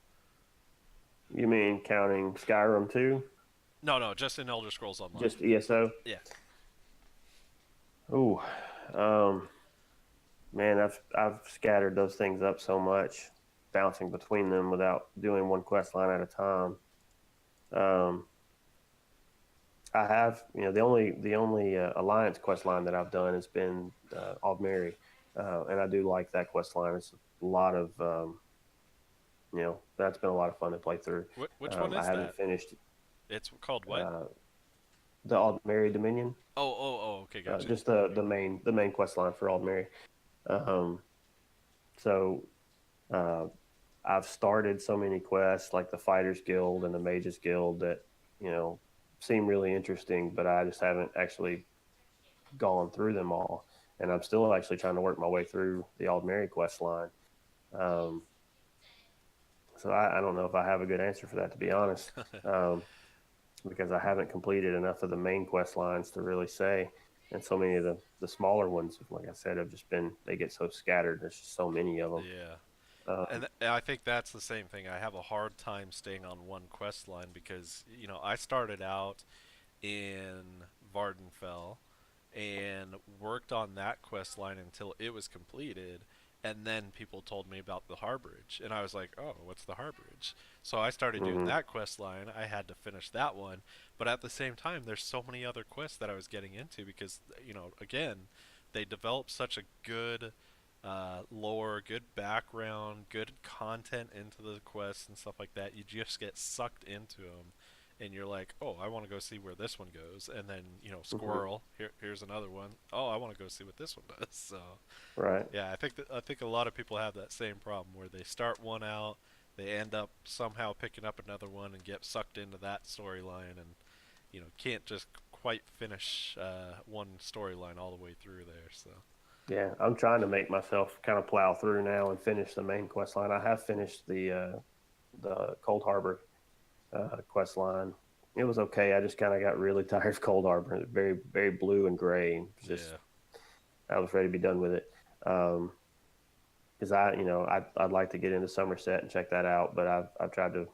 You mean counting Skyrim too? No, no, just in Elder Scrolls Online. Just ESO? Yeah. Ooh, um, man, I've scattered those things up so much, bouncing between them without doing one quest line at a time. Um, I have, the only alliance quest line that I've done has been Aldmeri, and I do like that quest line. It's a lot of, that's been a lot of fun to play through. Which one I is haven't that? finished It's called what? uh, the Aldmeri Dominion, Oh, oh, oh. Okay, gotcha. just the main quest line for Aldmeri. Um, so uh, I've started so many quests like the Fighters Guild and the Mages Guild that you know seem really interesting, but I just haven't actually gone through them all. And I'm still actually trying to work my way through the Aldmeri quest line. Um, so I don't know if I have a good answer for that, to be honest, um, because I haven't completed enough of the main quest lines to really say. And so many of the smaller ones, like I said, have just been, they get so scattered. There's just so many of them. Yeah. And Um, I think that's the same thing. I have a hard time staying on one quest line because, I started out in Vardenfell and worked on that quest line until it was completed. And then people told me about the Harborage, and I was like, "Oh, what's the Harborage?" So I started doing mhm. that quest line. I had to finish that one, but at the same time, there's so many other quests that I was getting into because, again, they developed such a good lore, good background, good content into the quests and stuff like that. You just get sucked into them, and you're like, "Oh, I want to go see where this one goes," and then Hmm. squirrel. Here's another one. Oh, I want to go see what this one does. So Right. yeah, I think a lot of people have that same problem where they start one out, they end up somehow picking up another one and get sucked into that storyline, and can't just quite finish one storyline all the way through there. So Yeah, I'm trying to make myself kind of plow through now and finish the main quest line. I have finished the Cold Harbor quest line. It was okay. I just kind of got really tired of Cold Harbor. Very very blue and gray. It was just yeah, I was ready to be done with it. Because I'd like to get into Somerset and check that out, but I've tried to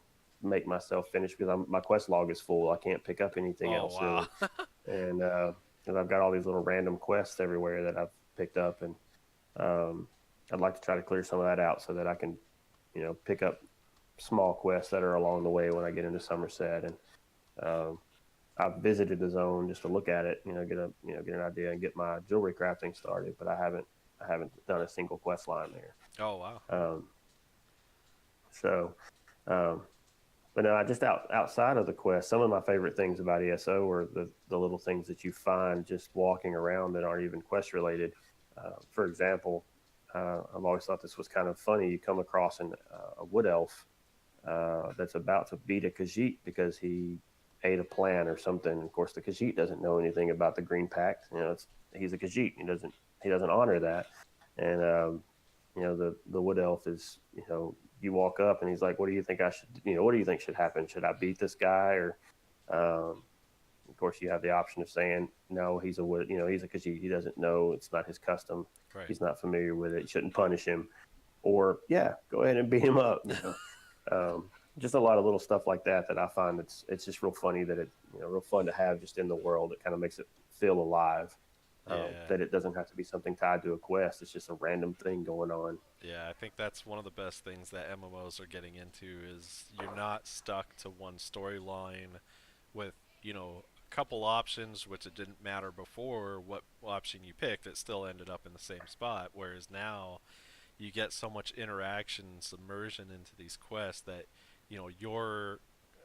make myself finish because my quest log is full. I can't pick up anything oh else wow. really, and because I've got all these little random quests everywhere that I've picked up, and um, I'd like to try to clear some of that out so that I can pick up small quests that are along the way when I get into Somerset. And um, I've visited the zone just to look at it, get an idea and get my jewelry crafting started, but I haven't done a single quest line there. Oh wow. Um, so, um, but no, I just outside of the quest, some of my favorite things about ESO are the little things that you find just walking around that aren't even quest related. For example, I've always thought this was kind of funny. You come across a wood elf that's about to beat a Khajiit because he ate a plant or something. Of course, the Khajiit doesn't know anything about the Green Pact. He's a Khajiit. He doesn't honor that. And the Wood Elf is, you walk up and he's like, "What do you think I should? What do you think should happen? Should I beat this guy?" Or um, of course, you have the option of saying, "No, he's a Khajiit. He doesn't know. It's not his custom. Right. He's not familiar with it. You shouldn't punish him." Or, yeah, go ahead and beat him up. Just a lot of little stuff like that that I find it's just real funny that real fun to have just in the world. It kind of makes it feel alive. Yeah. That it doesn't have to be something tied to a quest. It's just a random thing going on. Yeah, I think that's one of the best things that MMOs are getting into is you're not stuck to one storyline with, a couple options, which it didn't matter before what option you picked, it still ended up in the same spot. Whereas now you get so much interaction and submersion into these quests that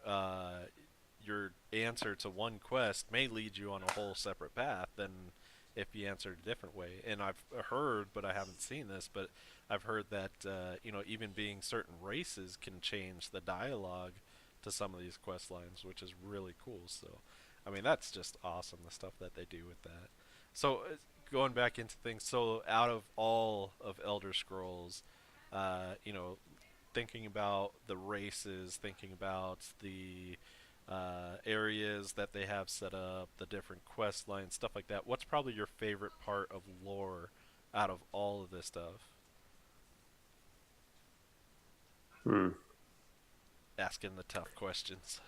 uh, your answer to one quest may lead you on a whole separate path than if you answered a different way. And I've heard, but I haven't seen this, but I've heard that even being certain races can change the dialogue to some of these quest lines, which is really cool. So, I mean, that's just awesome, the stuff that they do with that. So, going back into things, so out of all of Elder Scrolls, thinking about the races, thinking about the areas that they have set up, the different quest lines, stuff like that. What's probably your favorite part of lore out of all of this stuff? Hmm. Asking the tough questions.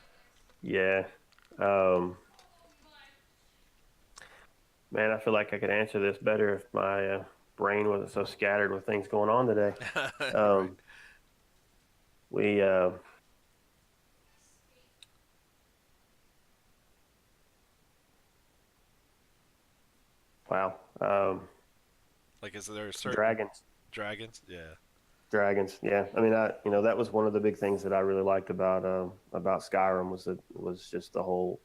Yeah. Um, Man, I feel like I could answer this better if my brain wasn't so scattered with things going on today. Right. Um, we Wow. Like, is there a certain Dragons. dragons? Yeah. Dragons. Yeah. I mean, that was one of the big things that I really liked about Skyrim was just the whole,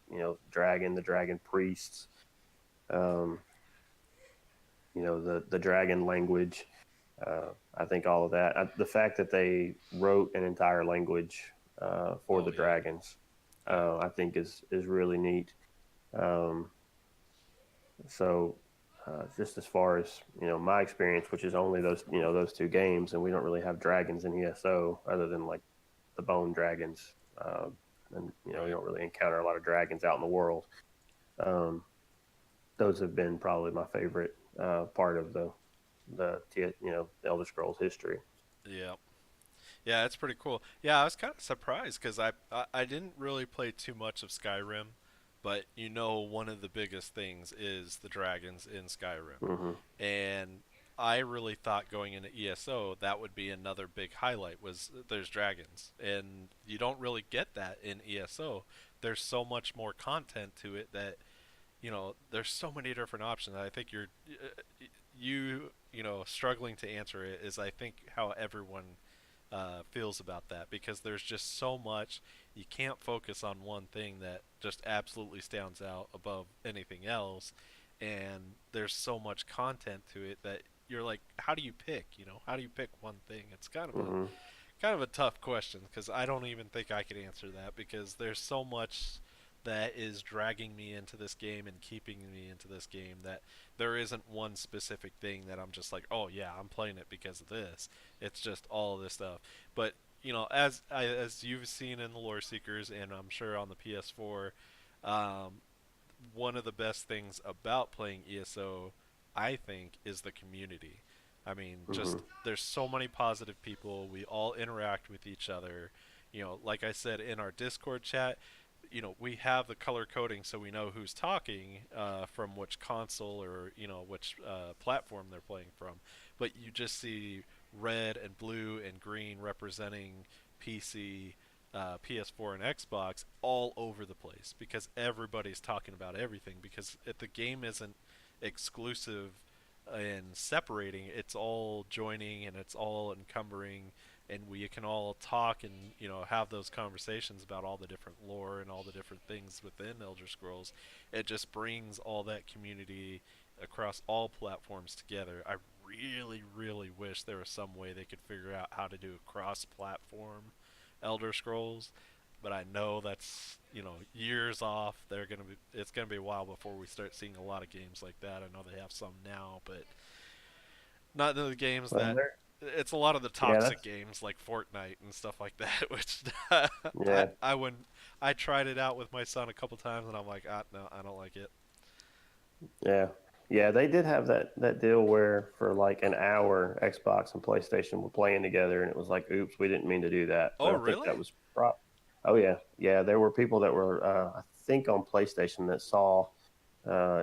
the dragon priests, um, the dragon language. I think all of that. The fact that they wrote an entire language for Oh the yeah. dragons, Yeah. I think is really neat. Um, so, just as far as my experience, which is only those two games, and we don't really have dragons in ESO other than like the bone dragons, and you Right. don't really encounter a lot of dragons out in the world. Um, those have been probably my favorite part of the Elder Scrolls history. Yeah. Yeah, it's pretty cool. Yeah, I was kind of surprised because I didn't really play too much of Skyrim, but one of the biggest things is the dragons in Skyrim, Hmm. and I really thought going into ESO that would be another big highlight was there's dragons, and you don't really get that in ESO. There's so much more content to it that there's so many different options. I think struggling to answer it is I think how everyone feels about that because there's just so much. You can't focus on one thing that just absolutely stands out above anything else, and there's so much content to it that you're like, how do you pick? How do you pick one thing? It's Hmm. kind of a tough question because I don't even think I could answer that because there's so much that is dragging me into this game and keeping me into this game that there isn't one specific thing that I'm just like, oh yeah, I'm playing it because of this. It's just all of this stuff. But as you've seen in the Lore Seekers, and I'm sure on the PS4, um, one of the best things about playing ESO, I think, is the community. I mean, Hmm. just there's so many positive people. We all interact with each other. Like I said in our Discord chat, we have the color coding so we know who's talking from which console or which platform they're playing from. But you just see red and blue and green representing PC, PS4, and Xbox all over the place because everybody's talking about everything. Because if the game isn't exclusive and separating, it's all joining and it's all encumbering, and we can all talk and have those conversations about all the different lore and all the different things within Elder Scrolls. It just brings all that community across all platforms together. I really, really wish there was some way they could figure out how to do a cross-platform Elder Scrolls. but I know that's years off. It's gonna be a while before we start seeing a lot of games like that. I know they have some now, but not the games Well, that. there. It's a lot of the Yeah, toxic that's games like Fortnite and stuff like that, which yeah. I wouldn't. I tried it out with my son a couple times, and I'm like, no, I don't like it. Yeah. Yeah, they did have that deal where for like an hour Xbox and PlayStation were playing together and it was like, oops, we didn't mean to do that. Oh, But I think really? that was Oh yeah. Yeah, there were people that were I think on PlayStation that saw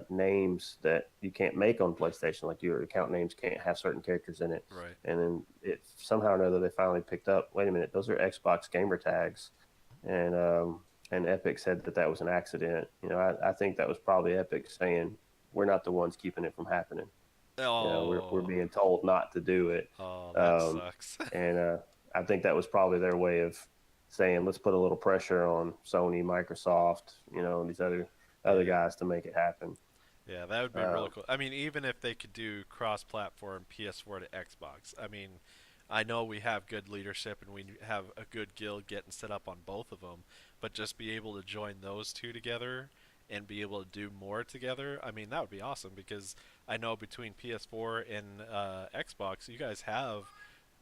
names that you can't make on PlayStation, like your account names can't have certain characters in it. Right. And then it somehow or another they finally picked up, wait a minute, those are Xbox gamer tags. And Epic said that that was an accident. I think that was probably Epic saying we're not the ones keeping it from happening. We're Oh, being told not to do it, oh, that um, sucks. and I think that was probably their way of saying let's put a little pressure on Sony, Microsoft, and these other Yeah. guys to make it happen. Yeah, that would be really Um, cool. I mean, even if they could do cross-platform PS4 to Xbox. I mean, I know we have good leadership and we have a good guild getting set up on both of them, but just be able to join those two together and be able to do more together. I mean, that would be awesome because I know between PS4 and Xbox, you guys have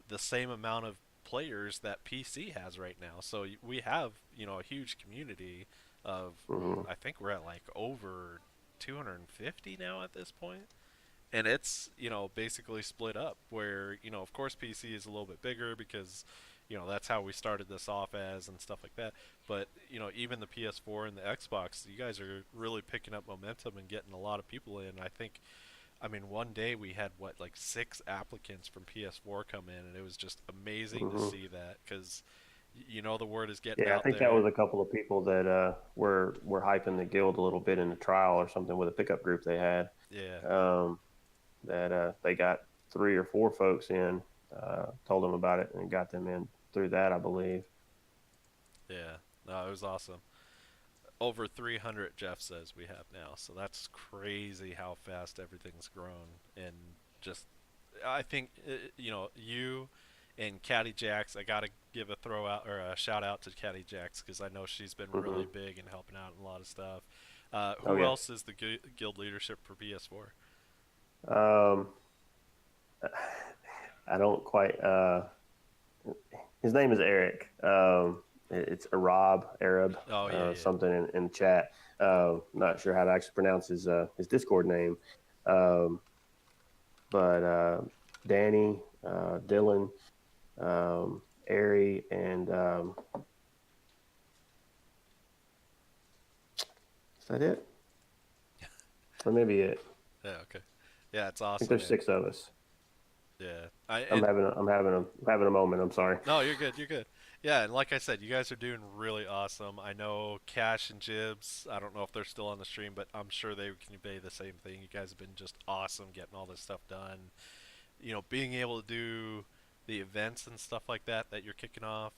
the same amount of players that PC has right now. So we have, a huge community of mhm, I think we're at like over 250 now at this point. And it's, basically split up where, of course PC is a little bit bigger because, that's how we started this off as and stuff like that. But, even the PS4 and the Xbox, you guys are really picking up momentum and getting a lot of people in. I mean, one day we had what, like 6 applicants from PS4 come in, and it was just amazing to mhm. see that because the word is getting Yeah, I out think that was there. a couple of people that were hyping the guild a little bit in the trial or something with a pickup group they had. Yeah, Um, that they got 3 or 4 folks in, told them about it, and got them in through that, I believe. yeah. No, it was awesome. Over 300, Jeff says we have now, so that's crazy how fast everything's grown. And just, I think, you and Caddy Jacks, I gotta give a throw out or a shout out to Caddy Jacks because I know she's been really Hmm. big in helping out in a lot of stuff. Oh Who yeah. else is the guild leadership for PS4? Um, I don't quite. His name is Eric. It's Arab, Oh yeah, yeah. something in the chat. Not sure how to actually pronounce his Discord name. Um, but Danny, Dylan, Ari, and is that it? Or maybe it. Yeah, okay. Yeah, it's I think awesome, there's man. 6 of us. Yeah, and I'm having a moment. I'm sorry. no, you're good. You're good. Yeah, and like I said, you guys are doing really awesome. I know Cash and Jibs. I don't know if they're still on the stream, but I'm sure they can convey the same thing. You guys have been just awesome getting all this stuff done. Being able to do the events and stuff like that you're kicking off.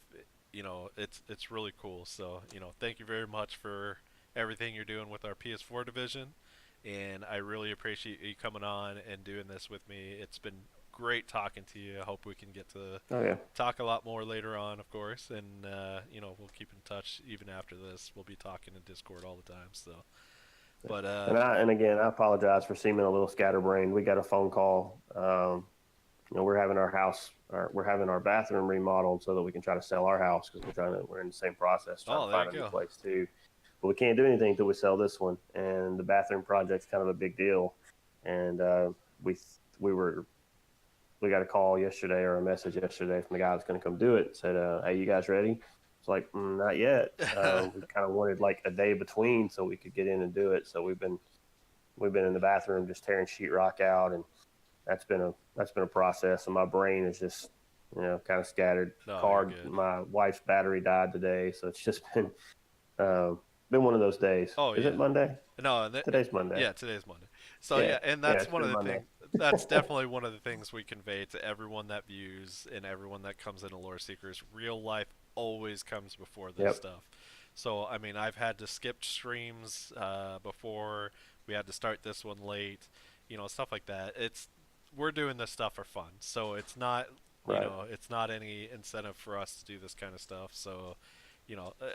It's really cool. So, thank you very much for everything you're doing with our PS4 division, and I really appreciate you coming on and doing this with me. It's been great talking to you. I hope we can get to Oh yeah. talk a lot more later on, of course, and we'll keep in touch even after this. We'll be talking in Discord all the time. So, but And again, I apologize for seeming a little scatterbrained. We got a phone call. We're having we're having our bathroom remodeled so that we can try to sell our house because we're in the same process trying to oh, there find you a new go. place too. But we can't do anything until we sell this one, and the bathroom project's kind of a big deal. And we we were we got a call yesterday or a message yesterday from the guy that's going to come do it. Said, "Hey, you guys ready?" It's like, not yet. We kind of wanted like a day between so we could get in and do it. So we've been in the bathroom just tearing sheetrock out, and that's been a process. And my brain is just kind of scattered. No, you're Car, good. my wife's battery died today, so it's just uh, been one of those days. Oh Is it yeah. Monday? No, Today's Monday. yeah, today's Monday. So Yeah, yeah, and yeah, that's it's one of been the Monday. things. That's definitely one of the things we convey to everyone that views and everyone that comes into Lore Seekers. Real life always comes before this Yep. stuff. So I mean, I've had to skip streams before. We had to start this one late. Stuff like that. We're doing this stuff for fun. So it's not Right. it's not any incentive for us to do this kind of stuff. So, you know, uh,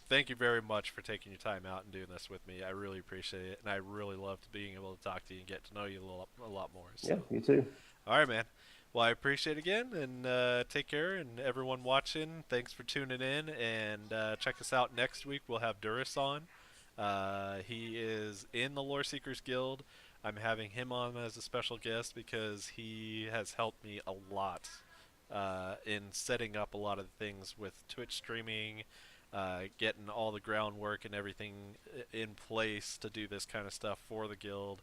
thank you very much for taking your time out and doing this with me. I really appreciate it, and I really loved being able to talk to you and get to know you a lot more. So, Yeah, you too. all right, man. Well, I appreciate it again, and take care. And everyone watching, thanks for tuning in. And check us out next week. We'll have Duris on. He is in the Lore Seekers Guild. I'm having him on as a special guest because he has helped me a lot in setting up a lot of the things with Twitch streaming, getting all the groundwork and everything in place to do this kind of stuff for the guild.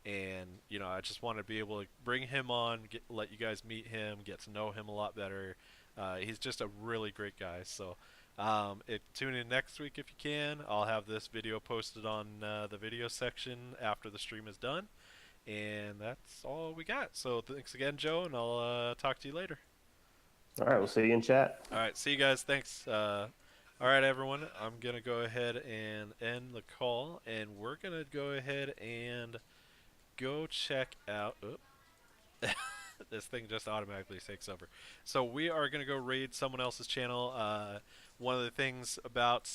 And I just want to be able to bring him on, let you guys meet him, get to know him a lot better. He's just a really great guy. So tune in next week if you can. I'll have this video posted on the video section after the stream is done. And that's all we got. So thanks again, Joe, and I'll talk to you later. All right, we'll see you in chat. All right, see you guys. Thanks. All right, everyone. I'm gonna go ahead and end the call, and we're gonna go ahead and go check out. This thing just automatically takes over. So we are gonna go raid someone else's channel. One of the things about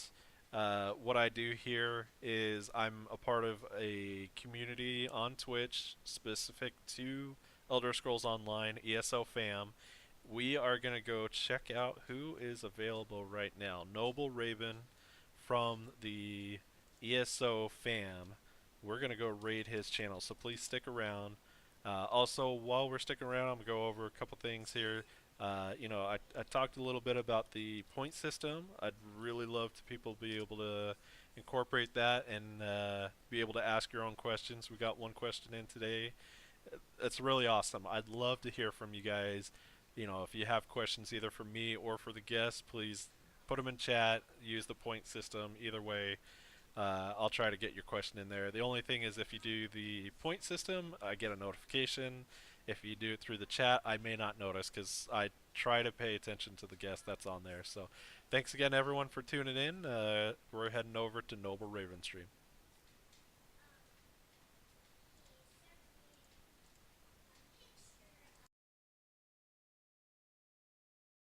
what I do here is I'm a part of a community on Twitch specific to Elder Scrolls Online ESO fam. We are going to go check out who is available right now. Noble Raven from the ESO fam. We're going to go raid his channel, so please stick around. Also, while we're sticking around, I'm going to go over a couple things here. I talked a little bit about the point system. I'd really love to people be able to incorporate that and be able to ask your own questions. We got one question in today. It's really awesome. I'd love to hear from you guys. If you have questions either for me or for the guests, please put them in chat. Use the point system. Either way, I'll try to get your question in there. The only thing is if you do the point system, I get a notification. If you do it through the chat, I may not notice because I try to pay attention to the guest that's on there. So thanks again, everyone, for tuning in. We're heading over to Noble Raven Stream.